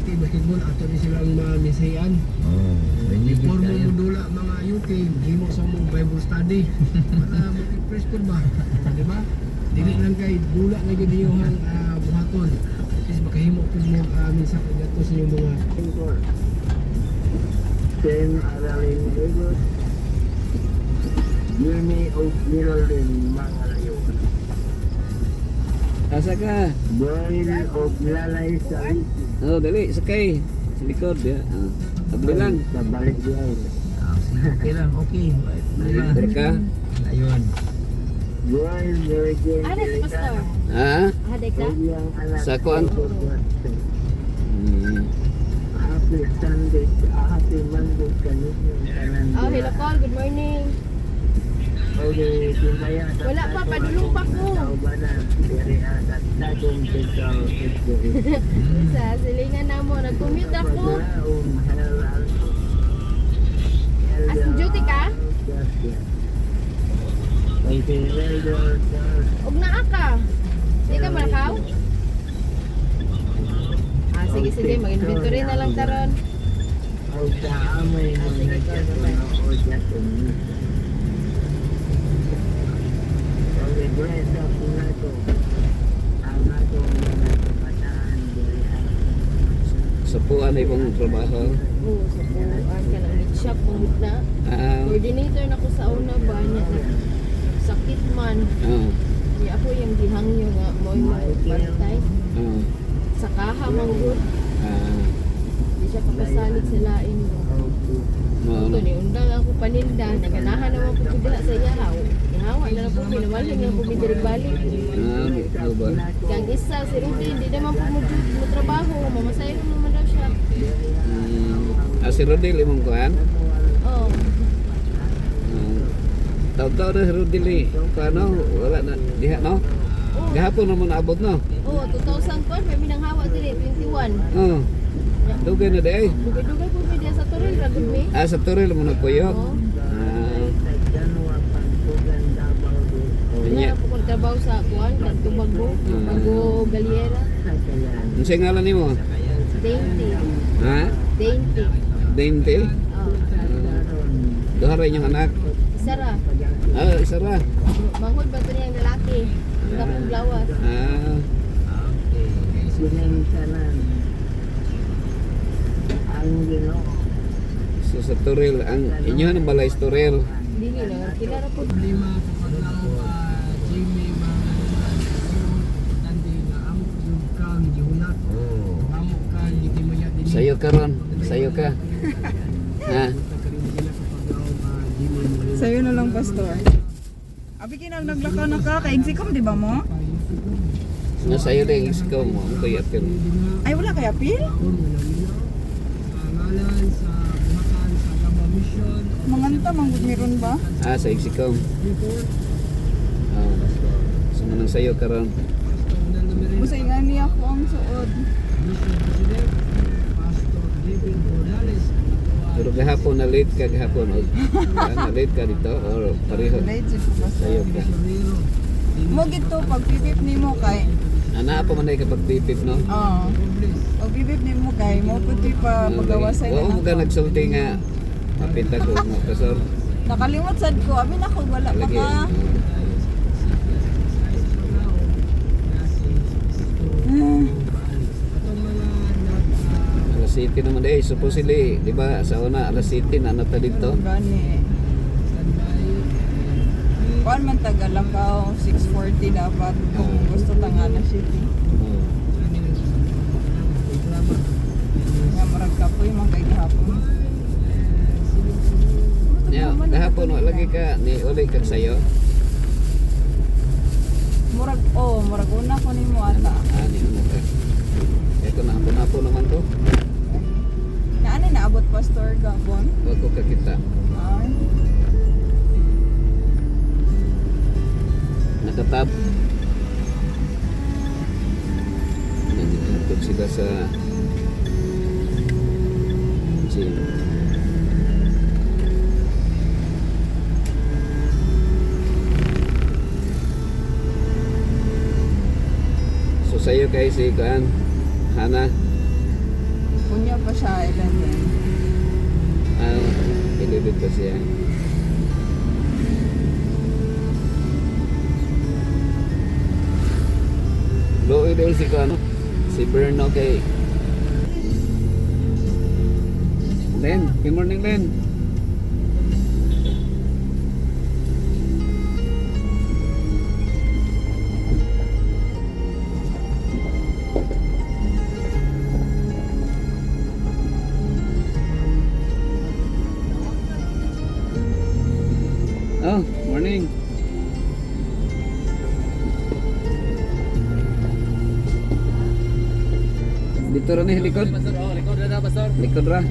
UK basketball ato ni silang mamisayan. Before mo mudula mga UK, himo sa mong Bible study para mag-press ko ba? Di ba? Dili lang kay dula na gyud iyong buhaton. At least makahimo pud mo minsan kay gato sa iyong mga Then aralin Lagos. Journey of Miralin Mangalayo. Asa ka? Boil of Lalay sa Oh, dali, sakay. Sa likod, ya. Tabli lang. Sa balik diay. okay lang, okay. Dali ka. Ayun. Boil Virgin Ada si pastor. Ha? Ada ka? Yang anak Sa kuan. Happy Sunday, happy Monday kaninyong tanan. Oh, hello Col, good morning. Okay, simaya. Wala pa, padulong pa ko. Kaubanan, diri at dagong Central February. Sa silingan na mo, nag-commute ako. As in duty ka? Ug naa ka. Di ka malakaw? Sige, sige, mag-inventory na lang taron. Sa puan ay pong trabaho. Oo, sa puan ka ng meat shop, mangit na. Coordinator na ko sa una ba niya sakit man. Kaya ako yung gihangyo nga mo yung bantay. Sa kaha manggod. Di siya kapasalig sa lain mo. Ito ni undang ako paninda. Naganahan naman po ko diha sa iyahaw. Ihawa na lang po, pinawalhin nga po balik. Kang isa, si Rudy, hindi naman po mo trabaho. Mamasayo naman daw siya. Si Rodil, imong kuhan? Oo. Taw-taw na si Rodil eh. Paano? Wala na. Diha, no? Gahapon naman naabot, no? Oo, 2004, may minanghawa dili, 21. Oo. Dugay na day. Dugay-dugay po media sa Toril, ragod mi. Sa Toril mo nagpuyo? Oo. Kanya po kong trabaho sa Kuan, Kantumagbo, Bago Galiera. Ang siya ngalan ni mo? Dainty. Ha? Dainty. Dainty? Oo. Duha rin yung anak? Isa ra. Isa ra. Manghod ba ito niyang lalaki? Ang kapong blawas. So sa Toril, ang inyo ng balay sa Toril. Dili na, kilala po. Problema kapag Jimmy tandi nga amok yung kang gihunat. Amok kang gitimayat din. Sayo ka ron. Sayo ka. Ha? Sa'yo na lang, Pastor. Abi naglaka na ka, kaigsikam, di ba mo? Sayo lang ikaw mo. Ang kuya apil. Ay, wala kaya appeal? Ngalan sa Bulacan sa Gama Mission. Manganta, manggod meron ba? Sa Ixikom. So manang sayo ka ron. Busay nga niya ako ang suod. Pero gahapon na late ka gahapon. Na late ka dito or pareho. Late si Pastor. Sayo ka. Mo gito, pag pipip ni mo kay. Pa man ay kapag pipip, no? Oo. Pag pipip ni mo kay, mo puti pa magawasay Oo mo ka nagsulti nga. Mapinta ko mo kasor. Nakalimot sad ko, abi na ko wala pa ka. Alas 7 naman eh. Supposedly, di ba sa una alas 7 na nata dito? Gani. Kuan man Tagalangaw, 6:40 dapat kung gusto Tangana City. Nga marag kapoy man kay gihapon. Gahapon wala lagi ka ni uli kag sayo. Murag una ko nimo ata. Ni una ka. Ito na hapon naman to. Naani naabot Pastor Gabon. Wag ko kakita. Ay. Nakatab. Nandito sila sa gym. So sa'yo kay si Kuan Hana. siya, 11. Ililid pa siya. Loe dahil si Kano. Si Berno kay Len. Good morning, Len. Oh, morning. Dito ra ni likod. Likod ra pastor. Likod ra.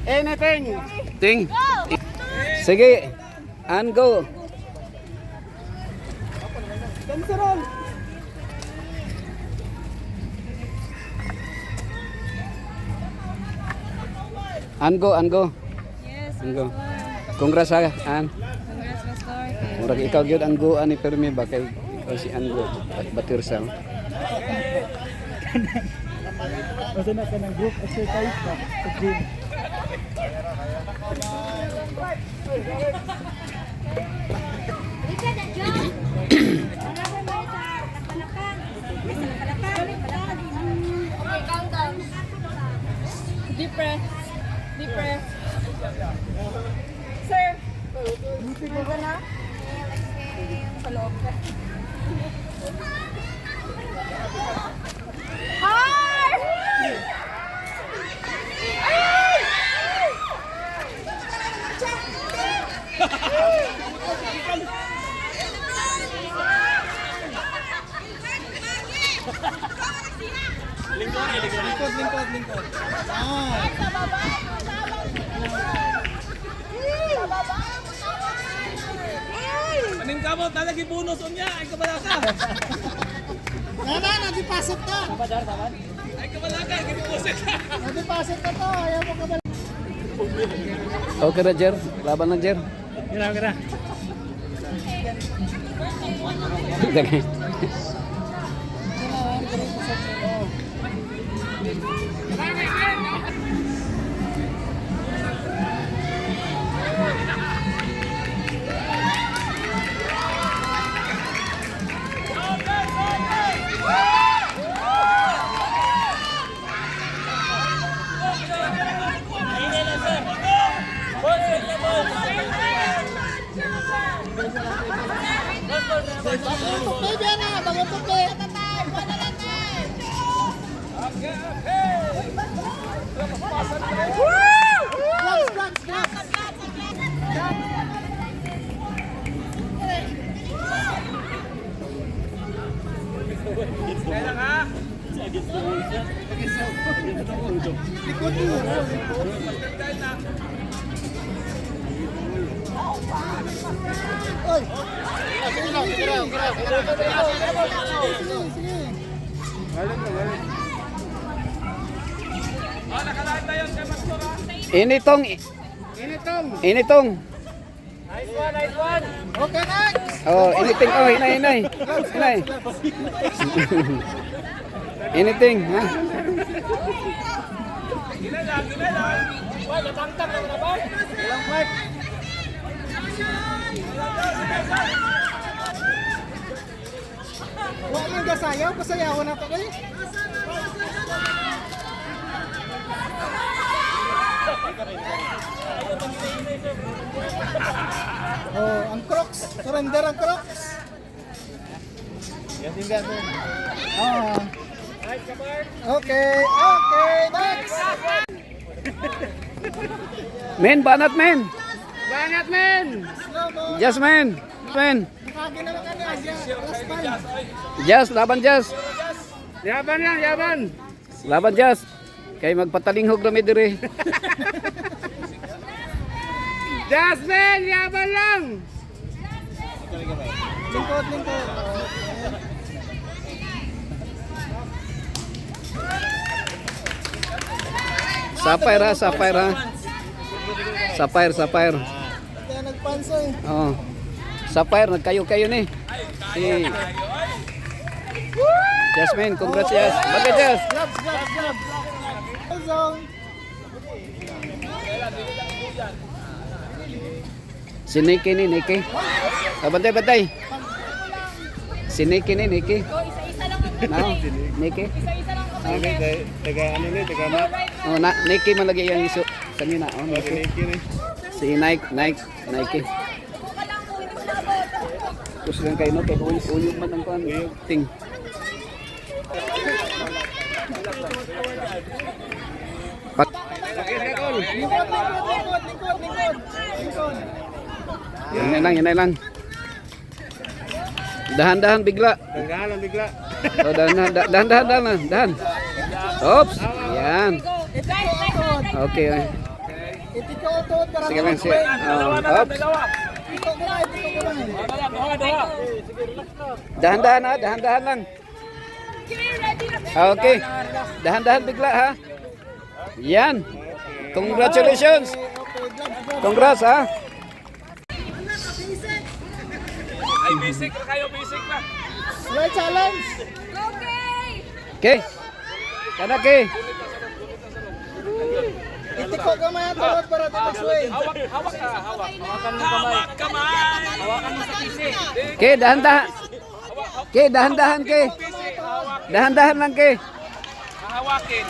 Anything. Ting. Sige. And go. And go, and go. Yes, And go. Congrats ha, An. congrats, Pastor. Murag ikaw gyud ang go ani permi ba kay ikaw si Ango at Batirsal. Basta na ka ng group exercise ka sa gym. Deep breath. Deep breath. Sir. Ano na? Paloob ka. Lingkod. Aning kamot, nalagi bonus on niya. Ay kabalaka. Nagipasok na. Ay kabalaka, giniposit. Nagipasok na to. Ayaw mo ka ba? Okay na Jer, laban na Jer. Gira. Sige. Oh, nakalahat na yun kay Pastor ha. Initong. Initong. Nice one, nice one. Okay, next! Oh, initing. Oh, hinay, hinay. Hinay. Initing, ha? Gila lang, gila lang. Wala, natangtang lang na ba? Ilang mark? Huwag yung gasayaw, pasayawan na ito eh. Oh, ang Crocs. Surrender ang Crocs. Yan din mo. Ah. Nice, Kabart. Okay, okay, next! Men, banat men. Banat, men! Slow mo. Just men. Men. Nakagin naman ka niya. Last time. Just, laban just. Yaban yan, yaban! Laban just. Kay magpatalinghog na may dire. Jasmine, yaban lang! Lingkod, lingkod. Sapphire ha, sapphire ha. Sapphire, sapphire. Kaya nagpanso eh. Oh. Sapphire, nagkayo-kayo ni. Si Jasmine, congrats Jas. Bagay Jas. Gloves, gloves, gloves. Zone. Si Nikki ni, Nikki. Oh, bantay, bantay. Si Nikki ni, Nikki. No, Nikki. Taga ano ni, taga map. Oh, na, Nikki man lagi yung iso. Kanina, oh, Nikki. Si Nike, Nike. Tapos lang kayo, no? Kaya uyog man ang kuhan. Ting. Pat. Lingkod, lingkod, lingkod, lingkod, lingkod. Yan na lang. Dahan-dahan bigla. Tanggalan lang bigla. Oh, dahan. Oops. Yan. Okay. Itiko to para Sige lang siya. Oops. Itiko ko na, itiko ko na. Dahan-dahan ha, dahan-dahan lang. Okay. Dahan-dahan bigla ha. Yan. Congratulations. Congrats ha. Ay, basic na kayo, basic na. Slide challenge. Okay. Kana ke. Itiko ka man ang tuhod para ito mag-sway. Hawak ka, hawak. Hawak kamay. Hawakan mo sa kisi. Okay, dahan-dahan. Okay, dahan-dahan ke. Dahan-dahan lang ke. Hawakin.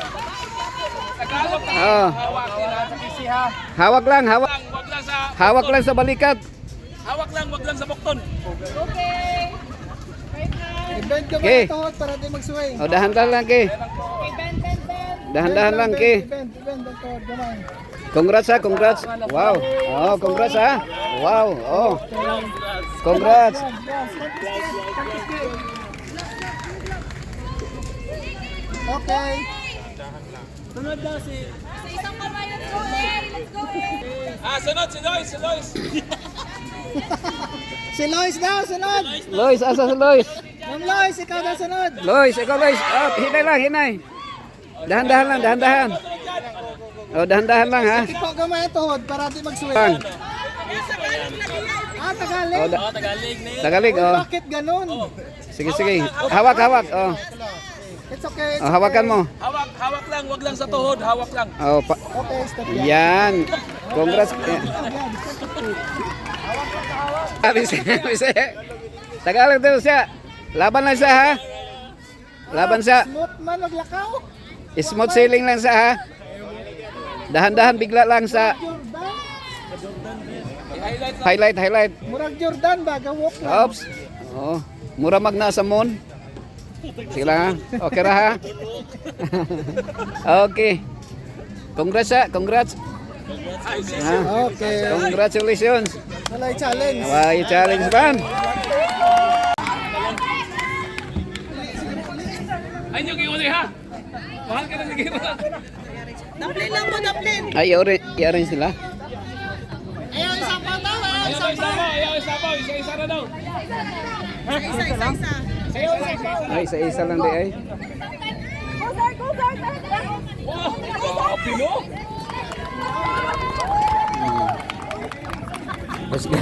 Tagalog na. Oh. Hawakin ha, sa kisi ha. Hawak lang, hawak. Wag lang sa Hawak lang sa balikat. Hawak lang, wag lang sa bukton. I-bend ka man Okay. ang tuhod para ito mag-sway. Oh, dahan-dahan lang ke. Dahan-dahan lang ke. I-bend ang tuhod, gamay. Congrats ha, congrats. Wow. Oh, congrats ha. Wow. Oh. Congrats. Okay. Ah, sunod, si Lois, si Lois. Si Lois daw, sunod. Lois, asa si Lois? Ma'am Lois, ikaw daw sunod. Lois, ikaw Lois. Oh, hinay lang, hinay. Dahan-dahan lang, dahan-dahan. Oh, dahan-dahan lang ha. Itiko ka man ang tuhod para ito mag-sway. Lang. Ah, Tagalog. Oh, Tagalog, oh. Bakit ganun? Sige, sige. Hawak, hawak. Oh. It's okay. It's Oh, hawakan mo. Hawak lang, wag lang sa tuhod, hawak lang. Oh, Okay, stop yan. yan. Congrats. Bisa. Tagalog daw siya. Laban lang siya ha. Laban siya. Smooth man, maglakaw. Smooth sailing lang siya ha. Dahan-dahan bigla lang sa Jordan. highlight. Murag Jordan ba? Gawok lang. Oops. Oh, mura magna sa moon. Sige lang ha. Okay ra ha. Okay. Congrats ha. Congrats. Ha? Okay. Congratulations. Walay challenge. Hawaii challenge ban. Ay, nyo kayo ulit ha. Mahal ka na sige ba? Dumpling lang mo, dumpling. Ay, i-arrange sila. Ayaw, isa pa daw. Ayaw, isabaw. Isa-isa na daw. Isa. Ay, isa-isa lang di ay. Wow, grabe no.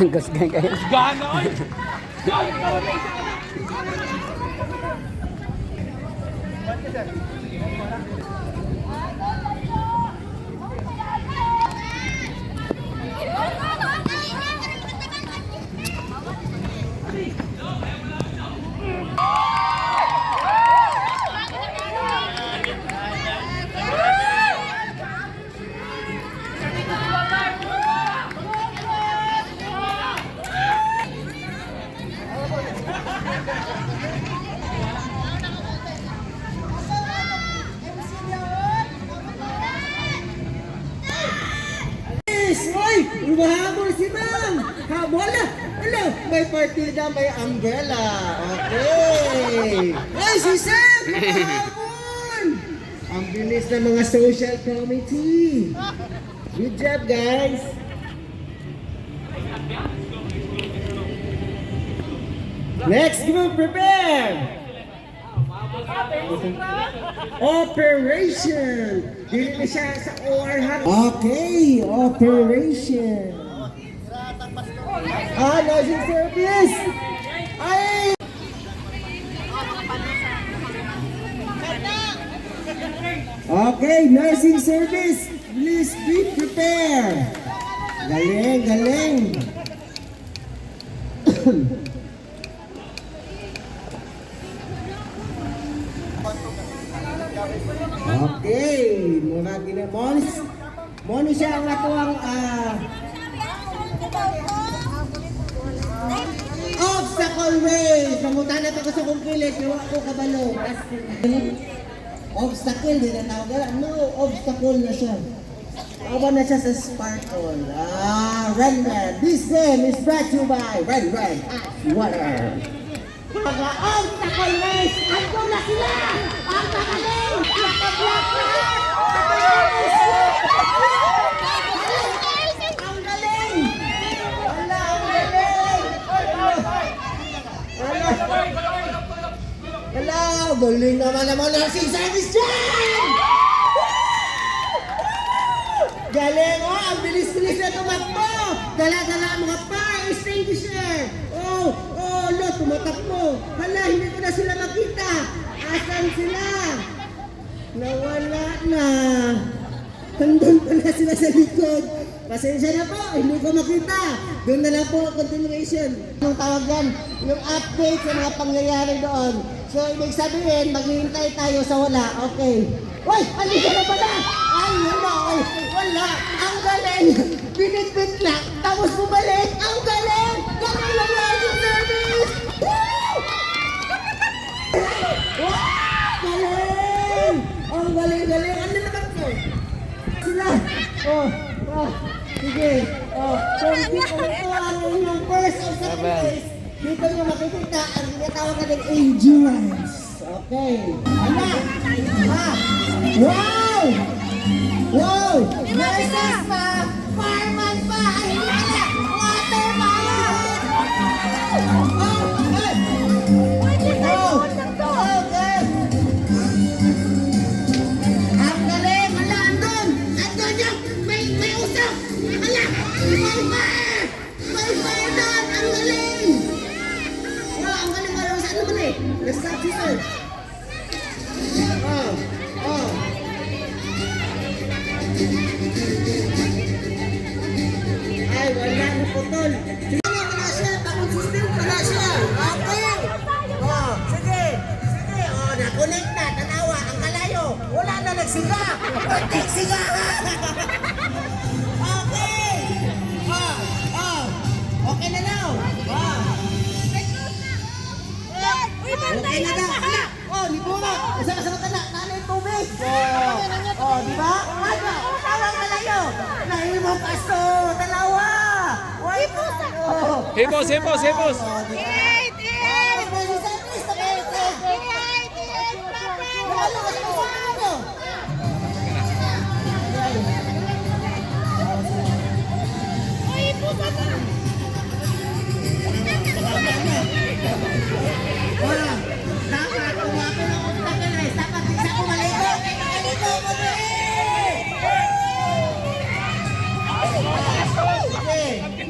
Gasgan kayo. Gana ay. Hoy! Umahabol si Ma'am! Habol na! Ano? May partida, may umbrella. Okay! Ay, si Sam! Umahabol! Ang bilis ng mga social committee. Good job, guys! Next group, prepare! Operation! Dili na siya sa OR ha. Okay, operation. Nursing service! Ay! Okay, nursing service. Please be prepared. Galing. Okay, muna ginamons. Muna siya ang atuang obstacle race. Pamunta na ako sa kumpilit, nawa ko kabalo. Obstacle, di na tawag na. No, obstacle na siya. Tawag na siya sa sparkle. Ren. This game is brought to you by Ren Water. Mga obstacle race! Ando na sila! Ang magaling! Ang pag-block na! Ang galing! Wala, ang galing! Wala, galing naman nursing service dyan! Galing, ang bilis-bilis na tumakbo! Dala-dala ang mga fire extinguisher! Lo, tumatakbo! Hala, hindi ko na sila makita! Asan sila? Nawala na! Nandun pala sila sa likod! Pasensya na po, hindi ko makita! Doon na lang po, continuation! Anong tawag yan? Yung update sa mga pangyayari doon. So, ibig sabihin, maghihintay tayo sa wala. Okay. Uy! Andito na pala! Ay, wala! Ang galing! Binitbit lang, tapos bumalik! Ang galing! Galing lang yung service! Woo! Galing! Ang galing! Ano naman ko? Sila! Sige! Kung ito ang inyong first or second place, dito nyo makikita ang tinatawag natin endurance. Okay. Wow! Nurses pa! Fireman pa! Ay, hindi pala! Water pa! Okay! Ang galing! Hala, andun! Andun yung may usap! Hala! May fire! May fire doon! Ang galing! Wow, ang galing! Saan naman eh? Let's stop this one! Ay, wala na putol. Sige, wala siya. Takot system, wala siya. Okay. Sige. Na-connect na. Tanawa, ang kalayo. Wala na nagsiga. Konting siga. Okay. Okay na daw. Okay na daw. bunot. Isa ka sa matanda, nanay tubig. Oh, di ba? Ay, tawang kalayo. Nahimong kaso, dalawa. Hipos, hipos, hipos.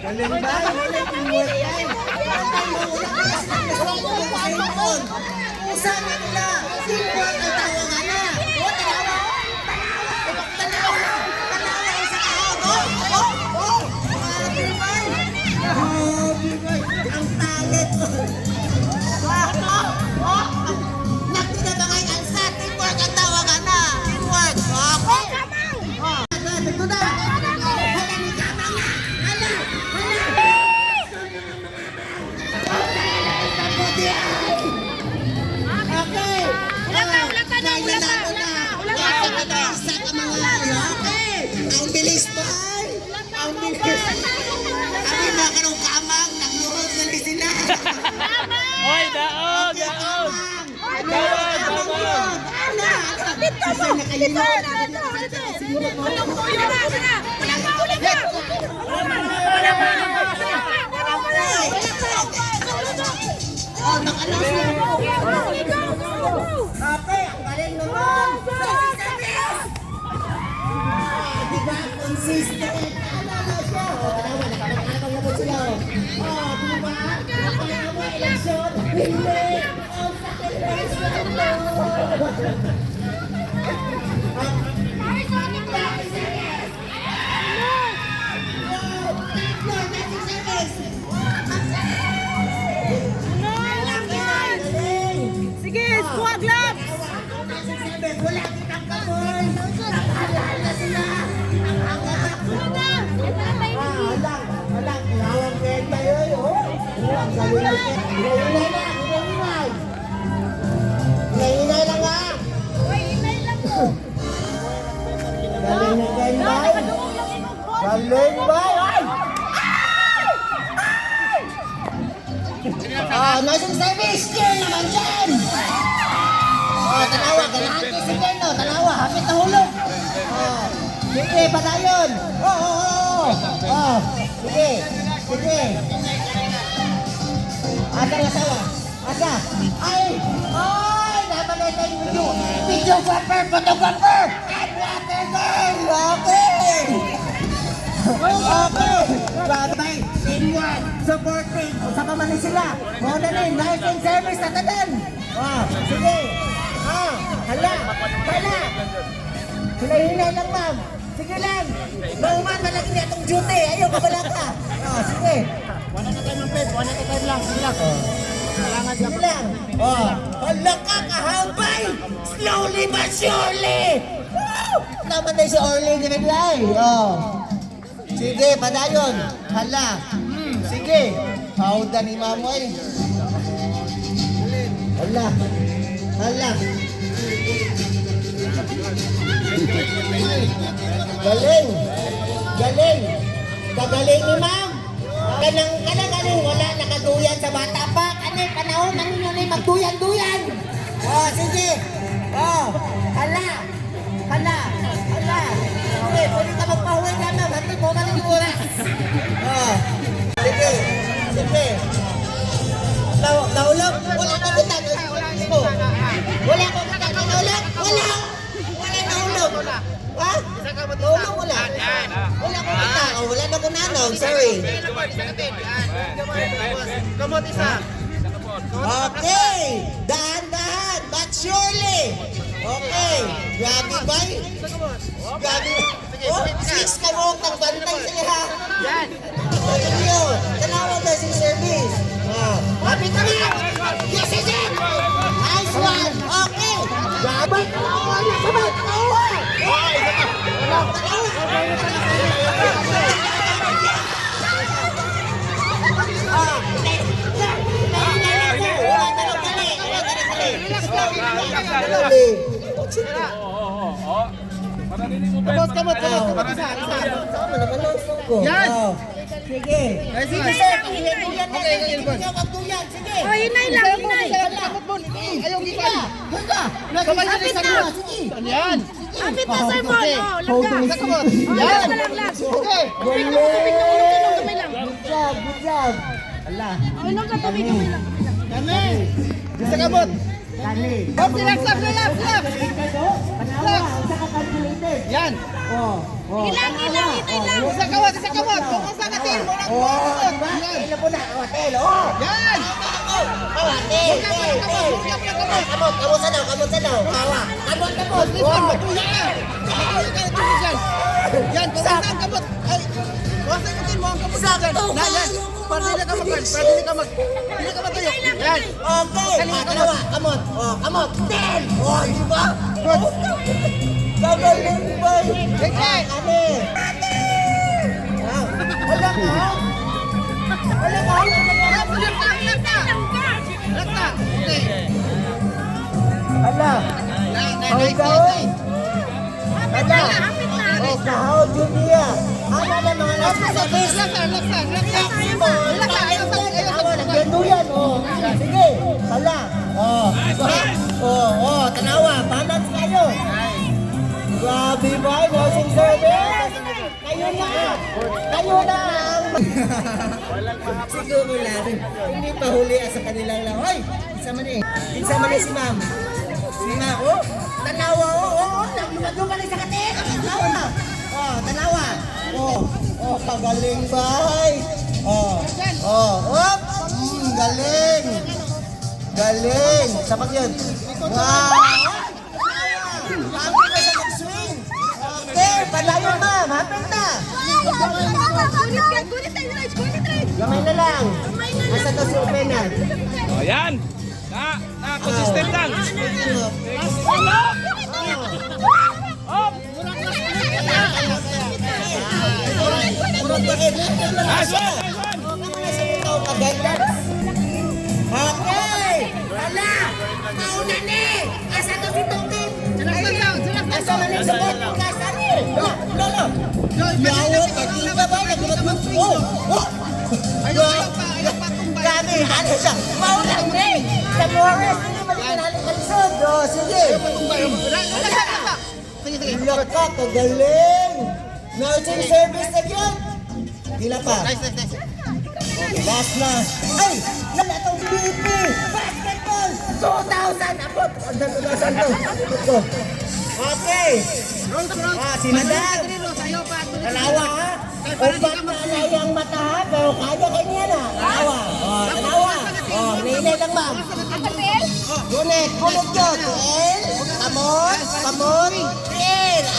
Galing ba? Wala teamwork yan. Patay mo, wala ka kasi nagkasal. Usama nila. Teamwork ang tawagan na. O, tanawa. Tanawa. Tanawa isa ka. Bimay. Bimay. Ang talent. Nakita ba ngayon ang sa teamwork ang tawagan na. Teamwork. Okay. Ito na. Ang bilis pa ay! Ang bilis! Kami na karong kamang, nagluhod ng sila. Oy, daog, daog. Daog, daog. Kasi nakalimot. Oh, nakalos na. Ate, ang galing naman. Diba? Consistent. Ano na siya? O, tanawa, nakapag-alapag sila. O, diba? Tanawa, eleksyon. Hindi. Ang sakit. Sige, squad laps! Wala kitang kamoy. Nakakala na sila. Walang. Kilawang kaya tayo. Ang gawin natin. Hinay na. Hinay lang ha. Galing na kayo ba? Galing ba? Nasong service. Yun naman dyan. Tanawa, ganahan ko si Keno. Tanawa, hapit na hulog. Sige, patayon. Sige. Asa ang asawa? Asa? Ay! Dapat na tayo video. Videographer, photographer! And water girl! Okay! Babay, teamwork, supporting, sa pamanin sila. Muna na yung life service sa tanan. Sige. Hala. Hinay lang, ma'am. Sige lang. Bauman, malaki niya itong duty. Ayaw, kabala ka. Sige. Wala na tayo ng pet. Wala na tayo lang. Sige lang. Sige lang. Hala ka, kahabay. Slowly but surely. Naman tayo si Orly. Sige, padayon. Hala. Sige. Hauda ni Mamoy. Hala. Galing. Gagaling ni ma'am. Kanang wala nakaduyan sa bata pa. Kanay panahon na ninyo na magduyan-duyan. Sige. Hala. Sige, pwede ka magpahuwi ka na. Hantay mo man yung oras. Sige. Naulog? Wala ka kita. Wala ko kita. Naulog? Wala naulog. Ha? Naulog wala? Wala ko kita. Wala na ko nanaw. Sorry. Kamot isa. Okay. Dahan-dahan. But surely. Okay. Grabe ba? Grabe. Six ka mo. Nagbantay sila. Yan. Tanawa ba si service? Happy ka na! Yes, yes, yes! Nice one! Okay! Sabay! Sabay! Oh. Para din mo ba? Kamot. Yan! Sige. Sige, sir. Okay. Sige. Oh, hinay lang, hinay. Ayaw kita. Sabay na sa mga. Sige. Yan. Kapit na, Sir Bon. Oh, langga. Yan. Lang. Okay. Tubig na, kamay lang. Good job. Ala. Inom ka tubig, kamay lang. Kami. Sa kamot. Kami. Hop, relax. Panawa, sa ka-calculated. Yan. Hinay lang. Sa kamot. Kung sa katil mo lang. Ilan po na. Kawatel. Yan. Kawatel. Kamot sa daw. Kawa. Kamot. Yan. Kung saan kamot. Ay. Wasan mo din mo ang kamot dyan. Yan. Pardili ka matayo. Yan. Okay. Kalawa. Kamot. Kamot. Ten. Diba? Gagaling ba? Okay. Wow. Wala ka? Lata. Okay. Hala. Kahaw, Julia. Ano na mga nasa service? Nagganduyan, Sige. Hala. Tanawa. Balance kayo. Grabe ba? Nursing service? Kayo na. Siguro lang. Hindi pa huli sa kanilang lang. Hoy! Pinsa man si ma'am. Tanawa, Lumagyo ka lang sa katin. Tanawa. Pagaling ba? Galing. Sapat yun. Wow! Bago ka sa mag-swing. Okay, palayon ma'am. Hapit na. Gamay na lang. Asa to si Openan? Oh, yan. Consistent lang. Okay! Hala! Mauna ni! Asa to si Tungkin? Asa man ni sa bot? Asa ni? Lolo! Yawo, pagkita ba? Naglumat mo? Grabe, ano siya? Mauna ni! Sa Morris! Kalisod! Sige! Iyak ka, kagaling! Nursing service na yun! Hila pa. Last na. Ay! Nalatong BP! Basketball! 2,000! Abot! Ito. Okay! Sinadar! Talawa ha? Upat na alayang mata ha? Pero kaya kayo niya na. Talawa! Ninay lang ma'am. Gunit yun. Kamot.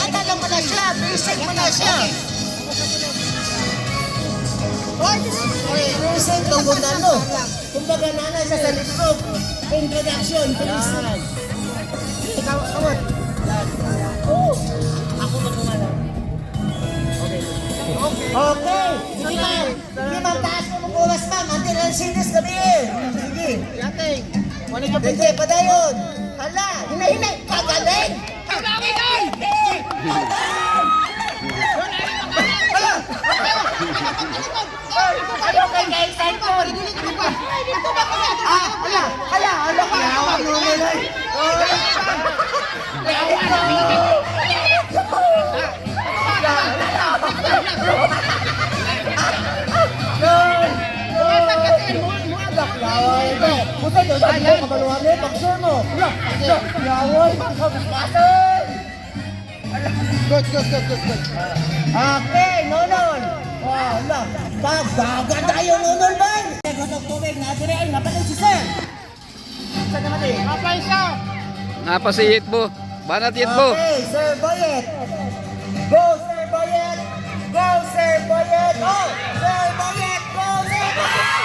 Ano lang mo na siya? Basic mo na siya. Reset tungkol na no. Kumbaga nana siya sa libro. Introduction, please. Ikaw, kamot. Ako magkumala. Okay. Sige ma'am. Sige ma'am, taas mo mong oras ma'am. Until ang sinis gabihin. Sige. Yating. Sige, padayon. Hala, hinay. Kagaling. Ayaw kay Kaisan ko. Hala. Good. Okay, Nonon. Hala. Pagdagan tayo, Nonon ba? Gosok tubig na dire ay napatay si sir. Saan naman eh? Kapay siya. Napa si Yitbo. Banat Yitbo. Okay, Sir Boyet. Go, Sir Boyet. Go, Sir Boyet. Oh, Sir Boyet. Go, Sir Boyet.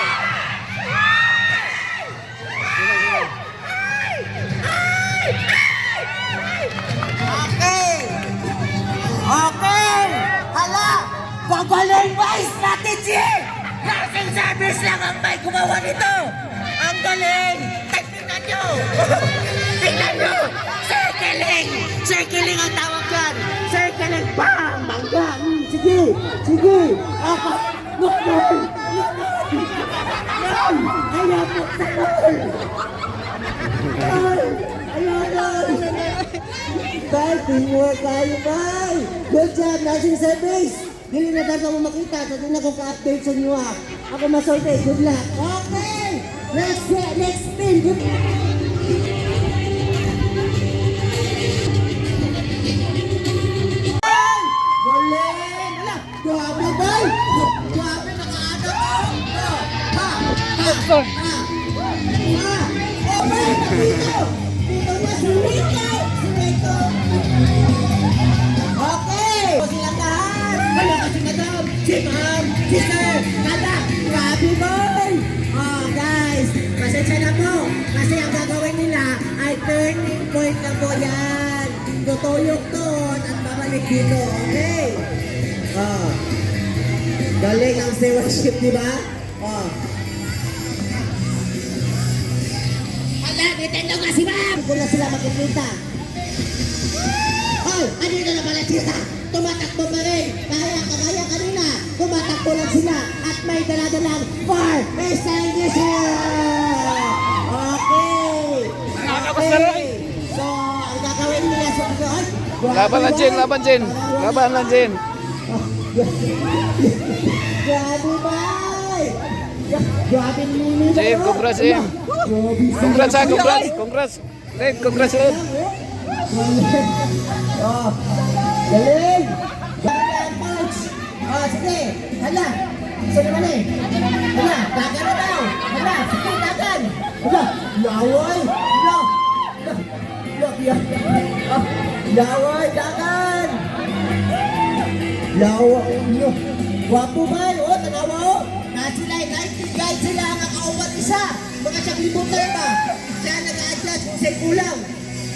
Okay. Hala. Pagaling ba strategy? Nursing service lang ang may gumawa nito. Ang galing. Tingnan nyo. Tingnan nyo. Sige. Circling! Circling ang tawag dyan! Circling! Bang! Bangga! Sige! Sige! Apa! Look! Yan! Ayan po sa goal! Ayan! Bye! Teamwork tayo, bye! Good job! Nursing service! Dili na dapat mo makita so din ako ka-update sa inyo ha. Ako masorte. Good luck! Okay! Next spin! Good Galing! Ala! Grabe, bay! Grabe, nakaadap ako! Ha! Ha! Ha! Oh, bay! Dito! Dito na si Rico! Si Rico! Okay! Silang lahat! Wala kasi madam! Si ma'am! Si sir! Kada! Grabe, bay! Oh, guys! Pasensya na po! Kasi ang gagawin nila ay turning point na po yan! Tutuyok doon at babalik dito. Okay? Oh. Galing ang stewardship, di ba? Oh. Hala, Nintendo nga si ma'am! Kung na sila makikita. Oh, andito na pala sila. Tumatakbo pa rin. Kaya kanina. Tumatakbo lang sila. At may daladalang fire extinguisher! Okay! Okay! So, ang gagawin nila sa pagkakas. Laban lang, Jin. Laban, Jin. Laban lang, Jin. Grabe, bay! Grabe nini. Jin, congrats, Jin. Congrats, ha. Congrats. Congrats. Red, congrats, Red. Oh, galing! Galing, coach! Oh, sige. Hala. Saan naman eh? Hala, dagan na daw. Hala, sige, dagan. Hala, laway. Hala. Laway, dagan. Laway, no. Wapo ba? O, tanawa o. Sila, 19 guys sila ang nakaupat isa. Mga siyang libutan ba? Siya nag-a-adjust kung sa'y kulang.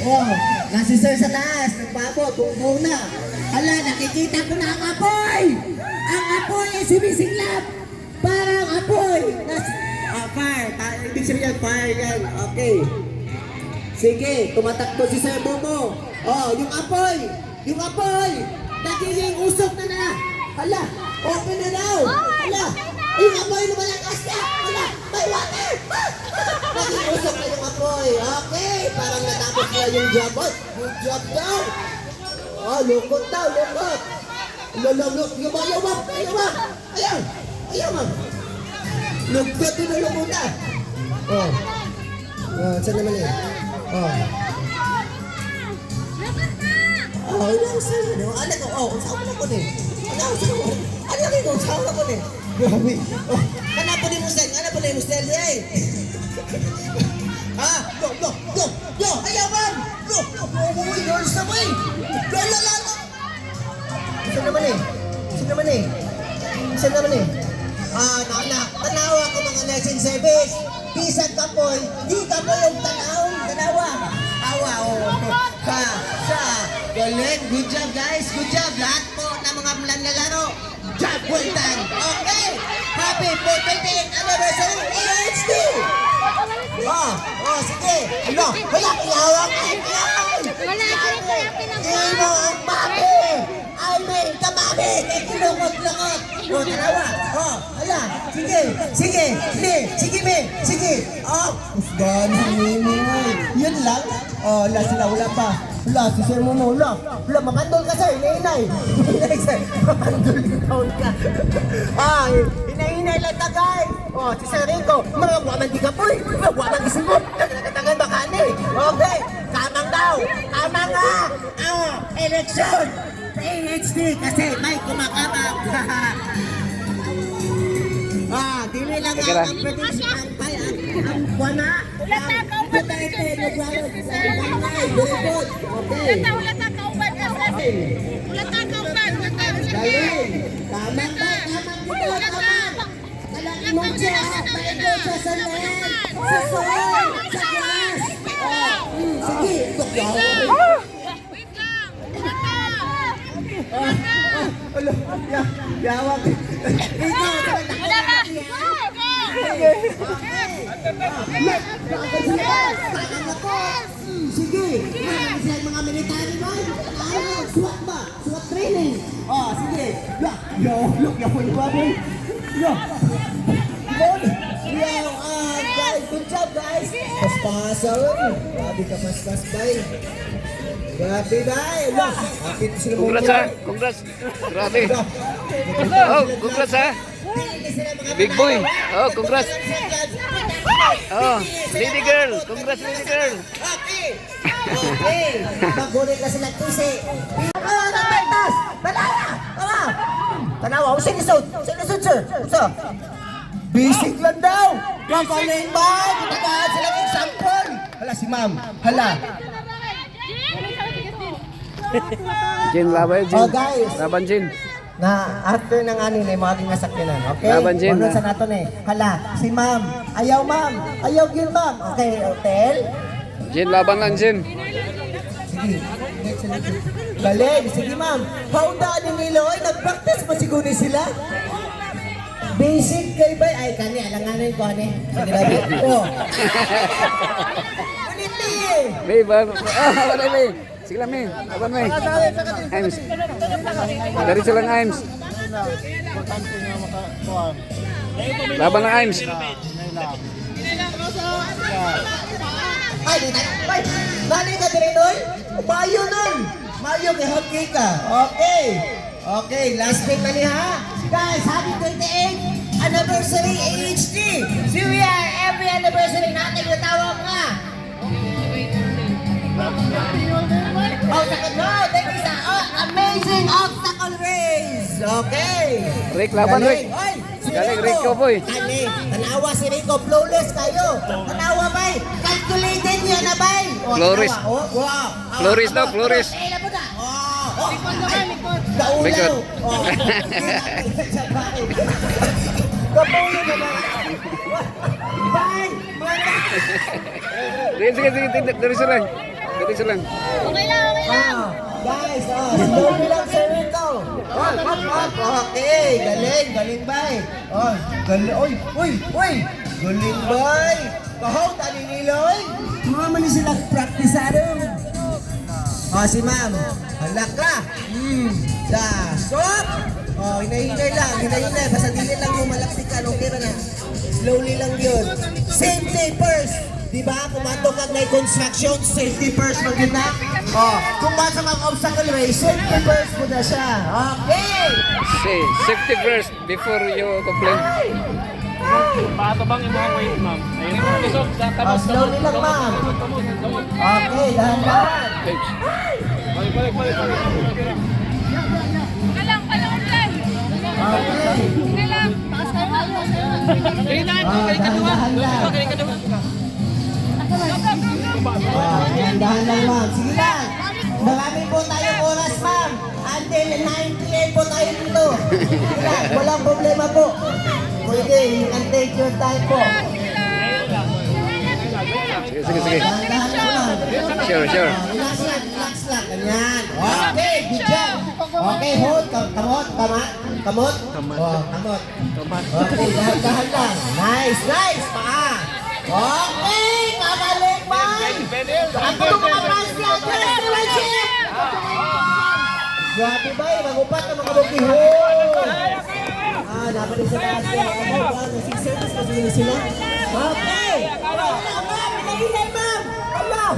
Oh, nasi sir sa taas, nagpabot, bumaw na. Hala, nakikita ko na ang apoy! Ang apoy ay sumisinglap! Parang apoy! Fire! Ibig sabihin yan, fire yan. Okay. Sige, tumatakbo si Sir Momo. Oh, yung apoy! Yung apoy! Nagiging usok na na! Hala, open na daw! Hala, yung apoy lumalakas na! Hala, may water! Naging usok na yung apoy. Okay, parang natapos na yung job. Oh, good job daw! Oh, lukot daw, lukot! Lulok, ayaw mo! Ayaw mo! Ayaw! Ayaw mo! Lukot din ang lumuta! Oh. Oh, saan naman eh? Oh. Oh, ilang sa'yo na. Anak ko, oh, saan ko na po eh? Anak ko, saan ko na po eh? Grabe. Oh, anak po ni Musel, anak po ni Musel, eh. Ah, yo, ayaw man! Yo, uy, girls na mo eh! Lala! Saan naman eh? Ah, tanawa ko mga nursing service. Bisan ka po, di ka po yung tanawa. Awa, oh. Ha, sa, galing, good job guys, good job. Lahat po ng mga lalaro. Job well done. Okay, happy 14th anniversary AHD! Oh, sige. Ano, wala kayawang kailangan. Sino ang mami? I mean, kamami. Kinukot-lukot. O, dalawa. Oh, hala. Sige. Oh, usgan ang mimi. Yun lang. Oh, wala sila, wala pa. Wala, si Sir Momo, wala. Wala, makandol ka sir, inay. Inay sir, makandol ka. Ah, inay lang ta guys. Oh, si Sir Rico, mga waman di kapoy. Mga waman gisimot. Nagkatagan baka ni. Okay, tamang daw. Tama nga. Eleksyon. AHD kasi may kumakamang. Dili lang ang prediction ang bayan. Ang buwana. Puterte, nagwawag. Okay. Galing. Tamang ba? Malaki mo siya. Paigo siya sa land. Sa soil. Sa grass. Sige. Yawag. Sige. Ano sila mga military ba? Ano? SWAT ba? SWAT training. Oh, sige. Yo, look, yo, boy. Yo. Good. Yo, guys, good job, guys. Paspasan. Grabe ka paspas, bay. Grabe, bay. Look, akit sila Congrats ha. Congrats. Grabe. Oh, congrats ha. Big boy. Oh, congrats. Oh, lady girl. Congrats, lady girl. Okay. Okay. Magulit na sila tusi. Ano na pentas? Tanawa. Tanawa. Tanawa. Sino sud? Sino sud, sir? Usa. Basic lang daw. Kakaling ba? Kitagaan silang example. Hala si ma'am. Hala. Jin, laban Jin. Oh, guys. Laban Jin. Na after ng anin ay maging nasakyanan. Okay? Laban, Jen, Ano ha? sa nato eh. Hala, si ma'am. Ayaw ma'am. Ayaw gil ma'am. Okay, hotel. Jin, laban lang Jin. Sige. Galing. Sige ma'am. Paundaan ni Niloy. Nag-practice pa siguro sila. Basic kay bay. Ay, kani. Alanganin ko, ani. Sige na, bay. Oh. Uniti. May ba? Ah, wala may. Sige lang may. Laban may. Aims. Dari silang Aims. Laban ng Aims. Ay, di tayo. Ay, nani ka din Noy? Mayo nun. Mayo kay hockey ka. Okay. Okay, last week na ha. Guys, happy 28th anniversary AHD. So we are every anniversary natin natawag nga. Oh, no, thank you sa amazing obstacle race. Okay. Rick, laban Rick. Oy, si Galing, Rico, boy. Kani, tanawa si Rico, flawless kayo. Tanawa bay, calculated yun na bay. Oh, Flores. tanawa. Oh, wow. Flores daw, Flores. Eh, labo na. Oh, Likod naman, likod. Daulaw. Likod. Oh. Kapulo naman. Bay, Sige, sige, sige. Dari silang. Dari silang. Okay lang, okay lang. Guys, slowly lang Sir Rico. Okay, galing, galing bay. Oh, galing, uy. Galing bay. Kahaw, tani Niloy. Mga man sila praktisado. Oh, si ma'am. Halak ka. Stop. Oh, hinay-hinay lang, hinay-hinay. Basta dili lang yung malaktikan, okay na. Slowly lang yun. Safety first. Diba? Kumato kag na construction, safety first mo yun na. Oh, kung ba sa mga obstacle race, safety first mo na siya. Okay! Say, safety first before you complain. Paano bang imuhang weight, ma'am? Ayun. Kusog, Oh, slowly lang, ma'am. Okay, dahan-dahan. Balik. Okay. Dahan-dahan lang. Dahan-dahan lang, ma'am. Sige lang. Marami po tayong oras, ma'am. Until 98 po tayo dito. Sige lang, walang problema po. Pwede, you can take your time po. Sige, sige. Dahan-dahan lang, ma'am. Sure. Relax lang. Ganyan. Okay, good job. Okay, hold. Kamot. Oh, kamot. Okay, dahan-dahan lang. Nice. Paa. Okay, kagaling, ma'am. Ako itong mga prize lang. Grabe ba, magupat ang mga bukihon. Dapat din sa taas yan. Ang service kasi yun sila. Okay. Ma'am, pinahilan, ma'am. Allah,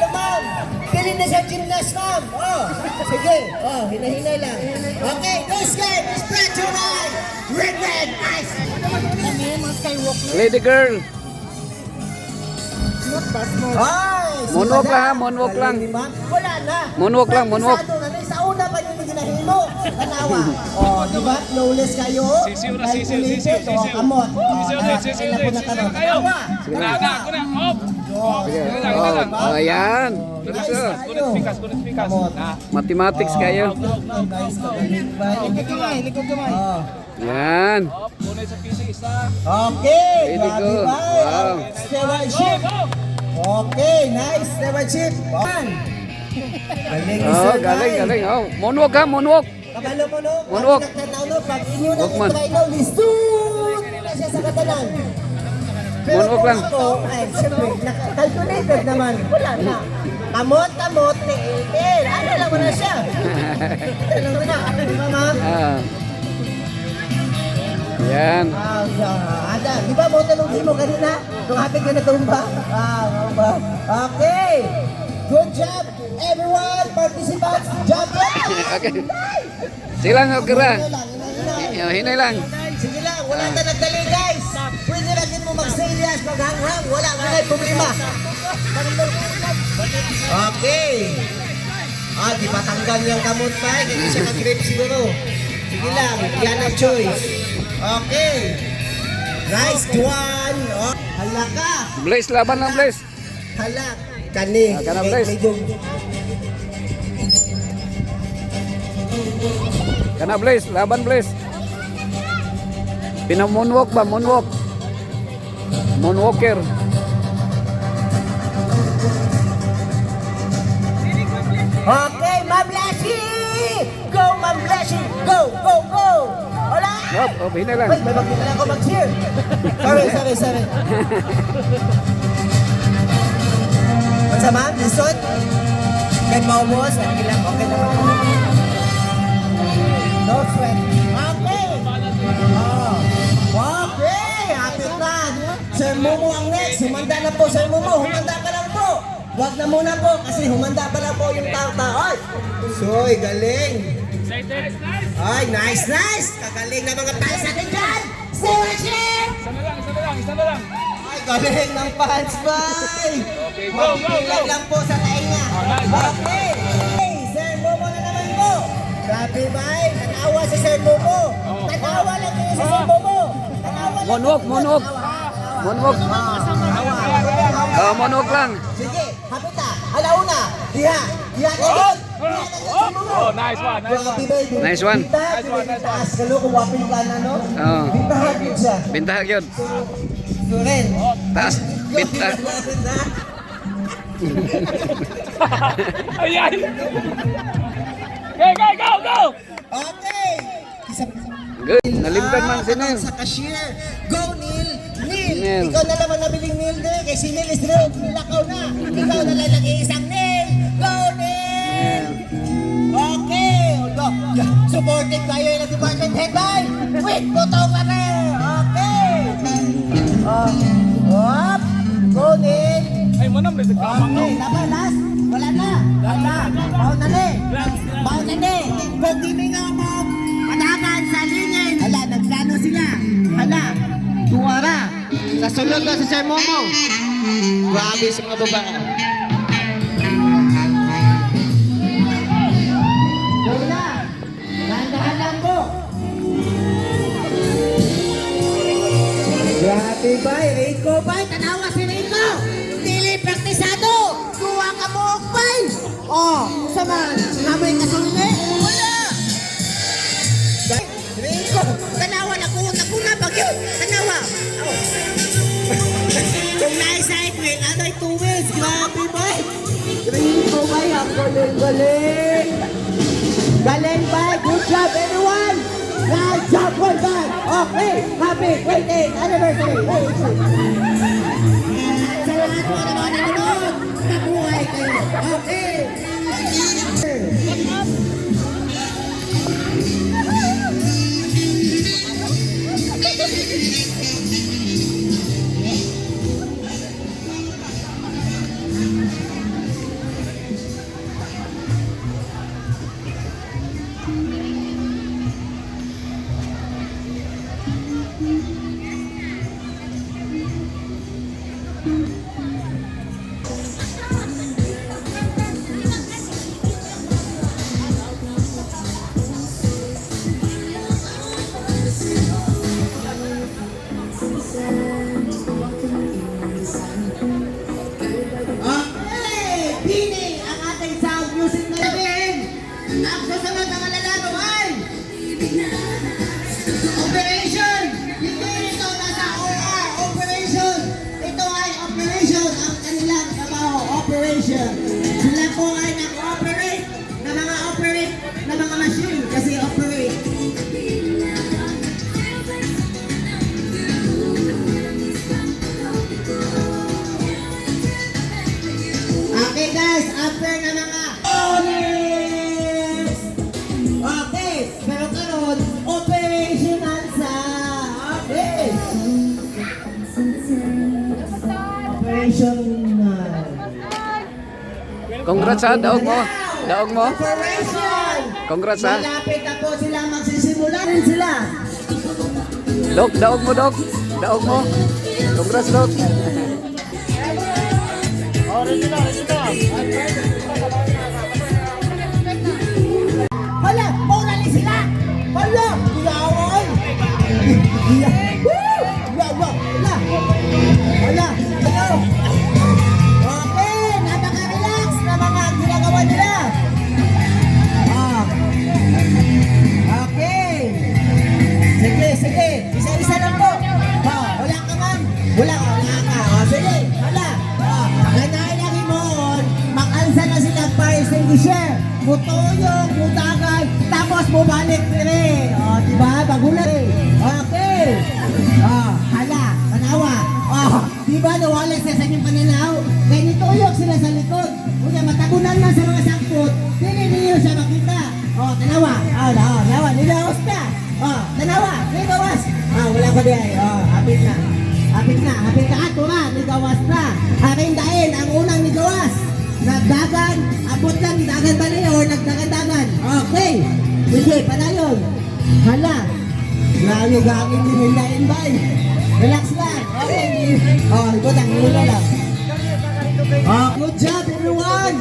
ma'am. Pilin na siya gymnast, ma'am. Oh, sige. Oh, hinahinay lang. Okay, this game is brought to you by Red. Nice. Lady girl. Ay, Moonwalk lang, ha? Moonwalk lang. Wala na. Moonwalk lang, moonwalk. Sa una pa yung ginahimo. Tanawa. Oh, di ba? Flawless kayo. Sisiw na, Calculated. Oh, kamot. Sisiw. Kailan po na tanong. Tanawa. Sige na. Ako na. Hop! Oh, Sige. Oh, ayan. nice Diretso. kayo. Kunit pikas. Kamot. Mathematics kayo. Nice kagaling ba? Likod kamay. Oh. Yan. Hop! Kunit sa PC isa. Okay. Really Grabe good. ba? Wow. Stewardship. Okay, nice. Stewardship. Galing ni Oh, Sir galing. Guy. Oh, moonwalk ha, moonwalk. Kabalo mo no? Moonwalk. Pag nagtataw no, pag inyo na Walk man. itry no, listun na siya sa katalan. Moonwalk lang. Ako, ay, siyempre, calculated naman. Wala na. Kamot, tiil. Ano lang mo na siya? Ano lang na? Di ba, ma'am? Yan. Ada, di ba mo tanong mo kanina? Kung hapit ka na tumba? Okay. Good job, everyone, participants. Job well. Okay. Silang okra. Hinay lang. Sige lang, wala na nagdali, guys. Pwede na din mo mag-salias, maghanghang. Wala na kayo problema. Okay. Di pa tanggal yung kamot pa. Hindi siya mag-grip siguro. Sige lang, yan ang choice. Okay. Nice one. Oh, hala ka. Blaze, laban lang, Blaze. Hala. Kani. Kana, Blaze. Kana, Blaze. Laban, Blaze. Pinamoonwalk ba? Moonwalk. Moonwalker. Okay, Ma'am Lassie! Go, Ma'am Lassie! Go, go, go! Wala! Hinay lang. Wait, may magkita na ako mag-cheer. Sorry. What's up, ma'am? Lisod? Kahit maumos, okay lang, okay naman. No sweat. Okay! Okay! Hapit na! Sir Momo ang next. Humanda na po, Sir Momo. Humanda ka lang po. Huwag na muna po kasi humanda pa lang po yung tata. Ay! Soy, galing! Ay, nice! Kagaling na mga fans natin dyan! Stewardship! Isa na lang. Ay, galing ng fans, boy! Magpilag lang po sa tainga. Okay! Hey, Sir Momo na naman po! Grabe, bay! Tanawa si Sir Momo! Tanawa lang kayo si Sir Momo! Moonwalk. Moonwalk lang. Sige, hapit na! Alauna! Diha! Kayon! Oh, nice one. Nice one. Taas ka, no? Kung wapin ka na, no? Oo. Bintahagin siya. Bintahag yun. Suren. Taas. Bintah. Ayan. Okay, go! Okay! Good. Nalimtan man si Neil. Sa cashier. Go, Neil! Neil. Neil! Ikaw na naman nabiling Neil din. Kay si Neil is Neil. Nilakaw na. Ikaw na lang nag-iisang Neil. Go, Neil! Okay! Go. Supported tayo yung department head by with Putong Mare. Okay! Hop! Go, Neil! Ay, manam na sa kamang. Okay, laban, last. Wala na. Baon na ni. Kung di may nga mo, panagan sa lingin. Hala, nagplano sila. Hala, tuwara. Sa sunod na si Sir Momo. Grabe sa mga babae. Wala. Dahan-dahan lang po. Grabe ba? Rico ba? Tanawa si Rico. Dili praktisado. Kuha ka mo ba? Sama. Namoy ka sulili. Wala. Rico. Tanawa na ko. Nakuna pag yun. Tanawa. Kung naisay ko yun, ano'y 2 weeks. Grabe ba? Rico ba? Ang galing. Galing ba? Good job everyone. Nice job, well done. Okay, happy 28th anniversary. Sa lahat po ng mga nanonood, mabuhay kayo. Okay. Ang susunod na malalaro ay Operation! Hindi ito nasa OR, Operation! Ito ay Operation, ang kanilang trabaho, Operation. Sila po ay nag-operate na mga machine kasi operate. Congrats ha, daog mo. Daog mo. Operation! Congrats ha. Malapit na po sila magsisimula rin sila. Dok, daog mo, Dok. Daog mo. Congrats, Dok. Hala, maulali sila! Hala, iyaway! Woo! Hala, hala, hala. Okay, napaka-relax na mga ginagawa nila. Ah. Okay. Sige. Isa-isa lang po. Wala ka man. Wala ka. Sige, hala. Ganahin na rimon. Makalsa na sila fire extinguisher. Butuyog, butagay, tapos bumalik rin. Diba? Bagulay. Okay. Hala, panawa. Diba nawala sa inyong pananaw? Kaya nituyog sila sa likod. Kaya matagunan na sa mga sangkot, hindi niyo siya makita. Tanawa. Tanawa. Nilawas na. Tanawa. Nilawas. Wala ko diyan. Hapit na. Hapit ka. Tura. Nigawas na. Aking dahin, ang unang nigawas. Nagdagan. Abot lang. Dagan ba niyo or nagdagan-dagan? Okay. Sige, panayon. Hala. Layo gagawin din yung dahin ba? Relax lang. Okay. Ikot ang mula lang. Good job, everyone.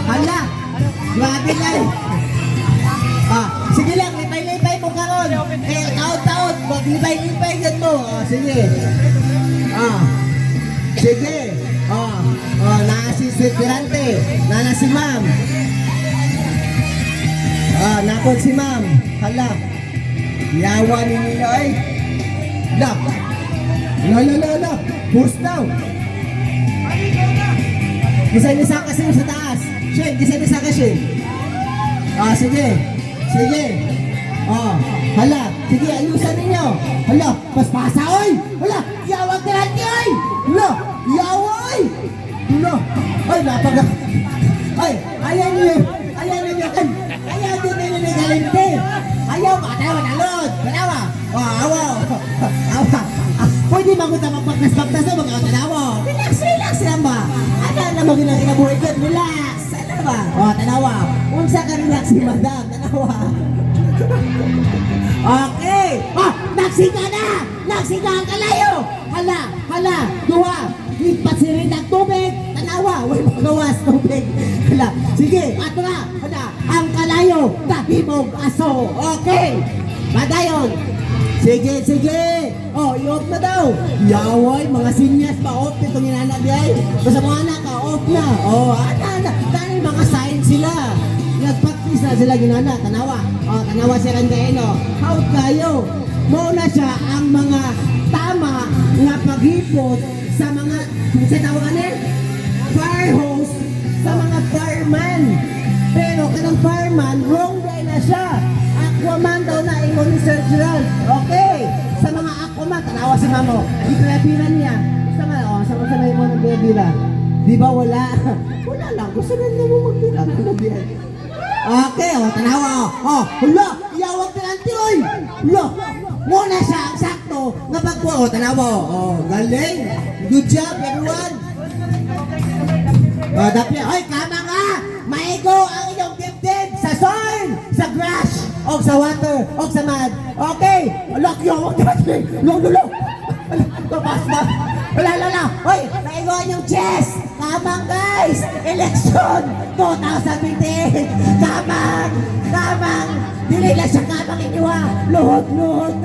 Hala. Grabe lang. Sige lang, lipay-lipay mo karon. Taot-taot, maglipay-lipay ganito. Sige. Sige. Naa si Sekirante. Nana si ma'am. Napon si ma'am. Hala. Yawa ni nila ay. La. Push down. Gisa-gisa kasi sa taas. Shen, gisa-gisa kasi. Sige. Hala. Sige, ayusan ninyo. Hala, paspasa, oy. Hala, yawag ka natin, oy. Hala, yaway. Hala, ay, napaga. Ay, ayan nyo. Ayan din nyo ni Galente. Ayaw, matawa, nalod. Tanawa. Awaw. Pwede magunta magpagnas-pagnas na mga tanawa. Relax lang ba? Ano na magunang inabuhay ko? Relax. Ano ba? Tanawa. Unsa ka relax si madam. Tanawa. Okay. Nagsiga ang kalayo. Hala. Duha. Ipasirit ang tubig. Tanawa. Huwag magawas tubig. Hala. Sige. Ato na. Hala. Ang kalayo. Tahimog aso. Okay. Padayon. Sige. I-off na daw. Yaway, mga sinyas pa off. Itong inanap yay. Basta mga anak ka, off na. Dahil mga sign sila. Nag-practice na sila ginana. Tanawa siya rin kayo. Out kayo. Muna siya ang mga tama nga paghipot sa mga, sa tawagan fire hose sa mga fireman. Pero kanang fireman, wrong day na siya. Aquaman daw na ingon ni Sir Gerald. Okay. Sa mga Aquaman, tanawa si Mamo. Ipinapiran niya. Gusto nga, sama-samay mo ng bebira. Di ba wala? Wala lang. Gusto na niya mo magtira ng bebira. Okay, tanawa. Hala, iyawag ka nanti, oy. Hala, muna siya ang sakto nga pagpo. Tanawa. Galing. Good job, everyone. Dapya. Oy, kama nga. Maigo ang inyong dibdib sa soil, sa grass, o sa water, o sa mud. Okay. Lock yung wag natin. Lulo. Tapos ba? Wala. Oy, maigo ang inyong chest. Kamang guys. Election 2028. Kamang. Dili lang siya kamang inyo ha. Luhod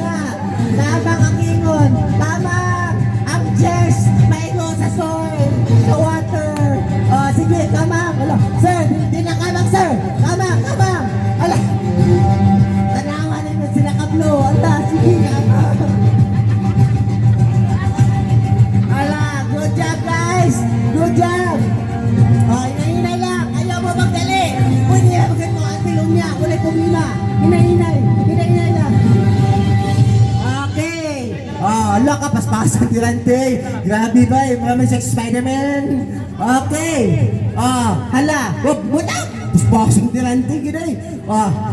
na. Kamang ang ingon. Kamang. Ang chest. Maigo sa soil, sa water. Sige, kamang. Alo, sir, di na kamang, sir. Kamang. Ala. Tanawa nito sila kablo. Ala, sige, kamang. Ala, good job, guys. Good job. Hinay lang. Ayaw mo magdali. Pwede na magdali mo ang tilong niya. Wala kumila. Hinay lang. Okay. Ala ka, paspasan tirante. Grabe ba? Maraming sa Spider-Man. Okay. Hala. Butang. Paspasan tirante. Ginoy.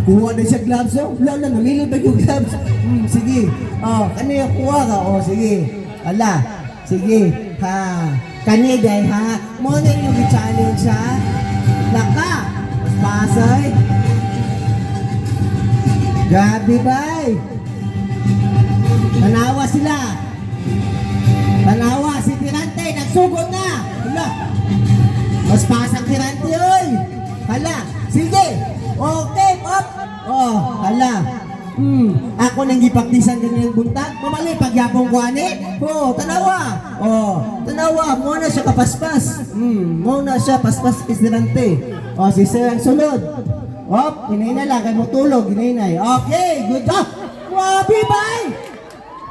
Kuha na siya gloves. Wala, namili ba yung gloves? Sige. Ano yung kuha ka? Sige. Hala. Sige. Kani day ha, mo na yung i-challenge ha. Laka, mas pasay. Grabe bay. Tanawa sila. Tanawa, si Tirante, nagsugod na. Hala, mas pasang Tirante, oy. Hala, sige. Okay, up. Oh, hala. Ako nang gipaktisan ganyan buntag. Mamali pagyapong ko ani. Oh, tanawa. Oh, tanawa mo na siya kapaspas. Mo na siya paspas Tirante. Oh, si Sir ang sulod. Op, hinay na lang kay mo tulog, hinay na. Okay, good job. Grabe bay.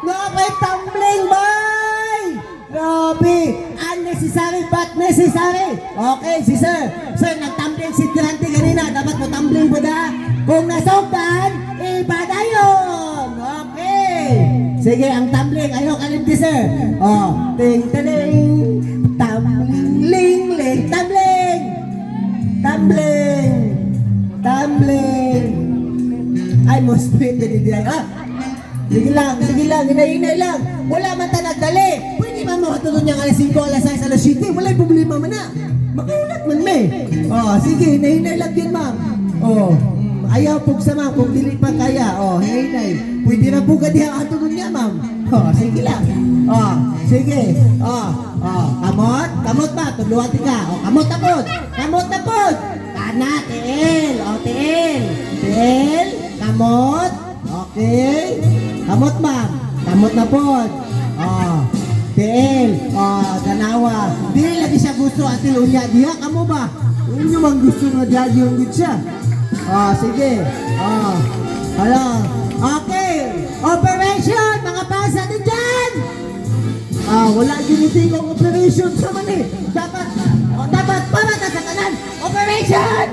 Grabe tumbling bay. Grabe, unnecessary but necessary. Okay, si Sir. Sir, nagtumbling si Tirante kanina. Dapat mo tumbling po na. Kung nasugdan, iba na yun. Okay. Sige, ang tumbling. Ayaw kalimti, Sir. Oh, ting-taling. Tumbling, ling, ling, tumbling. Tumbling. Tumbling. Ay, most pwede din. Ah, sige lang, hinay-hinay lang. Wala man ta nagdali. Pwede man makatulong niya alas 5, alas 6, alas 7. Wala yung problema man na. Makulat man me. Oh, sige, hinay-hinay lang yun, ma'am. Oh, ayaw pug sa ma'am kung dili pa kaya. Oh, hinay-hinay. Pwede na po ka diha katulong niya, ma'am. Oh, sige lang. Oh, sige. Oh, kamot ba? Tuluan ka. Oh, kamot na po. Kamot na po. Kana, tiil. Oh, tiil. Tiil. Kamot. Okay. Kamot, ma'am. Kamot na po. Oh, tiil. Oh, ganawa. Dili lagi siya gusto atil unya. Diha, kamo ba? Inyo mang gusto na diha yung good siya. Oh, sige. Oh, hala. Okay. Operation, mga pasa din dyan. Wala ginitigong operation sa mani. Dapat pamata sa kanan. Operation!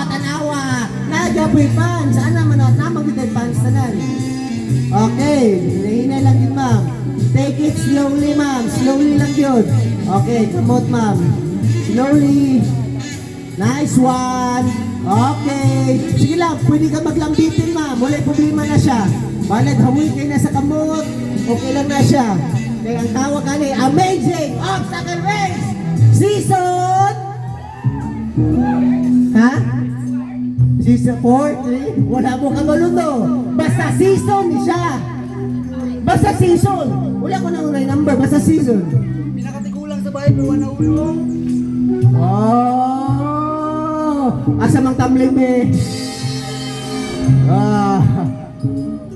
Tanawa. Nagaboy pan. Saan naman na magiging pans tanan? Okay. Hinahinay lang yun, ma'am. Take it slowly, ma'am. Slowly lang yun. Okay. Kamot, ma'am. Slowly. Nice one. Okay. Sige lang. Pwede ka maglambitin, ma'am. Wala problema na siya. Balag, hawi kayo na sa kamot. Okay lang na siya. Kaya ang tawag ka ni Amazing Obstacle Race Season! Ha? Season 4? 3? Wala mo kamaluto. Basta season ni siya. Basta season. Wala ko na unay number. Basta season. Pinakatigulang sa bahay, pero wala ulo. Asa mang tumbling me.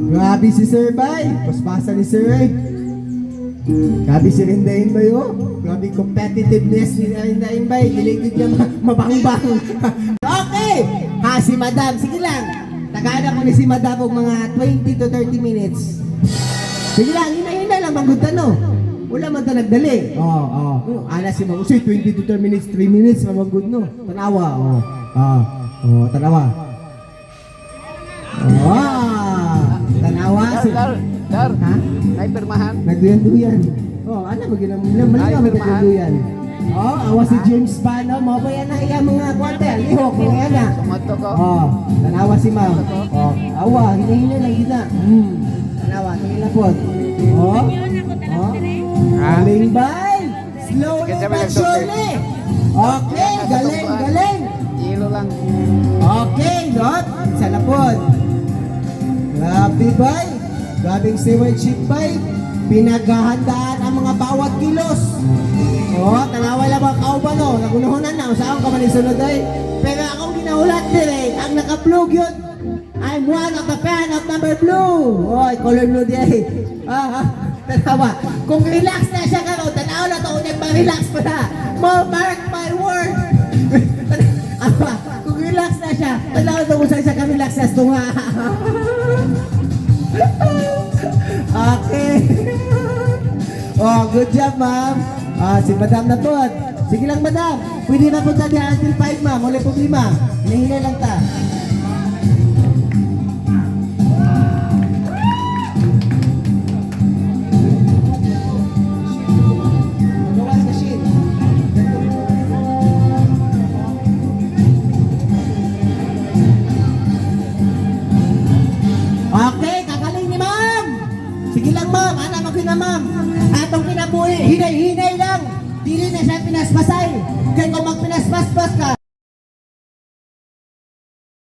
Grabe si Sir Bay. Paspasa ni Sir Bay. Grabe si Rindain Bay, oh. Grabe competitiveness ni Rindain Bay. Diligid niya mabang-bang. Okay. Si Madam. Sige lang. Tagada ko ni si Madam og mga 20 to 30 minutes. Sige lang. Hina-hina lang. Manggutan, no? Wala man ta nagdali. Ana si Mang Usoy, 20 to 30 minutes, 3 minutes, mamagod, no? Tanawa, tanawa. Tanawa. Dar. Ha? Ay permahan. Nagduyan-duyan. Ano maginam malinaw magduyan. Awas si James Bano, mo ba yan na iya mga kwartel? Lihok, mga yan na. Sumato ko. Tanawa si Ma'am. Awa, hinahinay lang gina. Tanawa, tingin na po. Galing bay. Slowly but surely. Okay, galing. Ilo lang. Okay, Dot. Sa lapod. Grabe bay. Grabing stewardship bay. Pinaghahandaan ang mga bawat kilos. Tanawa lang mga kauban, no? Nagunahonan na. Saan ka man isunod ay? Pero akong ginahulat dire. Ang naka-blue yun. I'm one of the fan of number blue. Color blue di. Tanawa. Kung relax na siya ka, tanawa na to. Unyag ma-relax pa na. Mark my word. Kung relax na siya, tanawa na kung saan siya ka-relax na tunga. Okay. Good job, ma'am. Si Madam na po. Sige lang, Madam. Pwede na punta niya until 5, ma'am. Wala problema. Hinahinay lang ta. Okay, kagaling ni ma'am. Sige lang, ma'am. Ana, nga ma'am. Atong kinabuhi, hinay-hinay lang. Dili na siya pinaspasay. Kaya kung magpinaspaspas ka,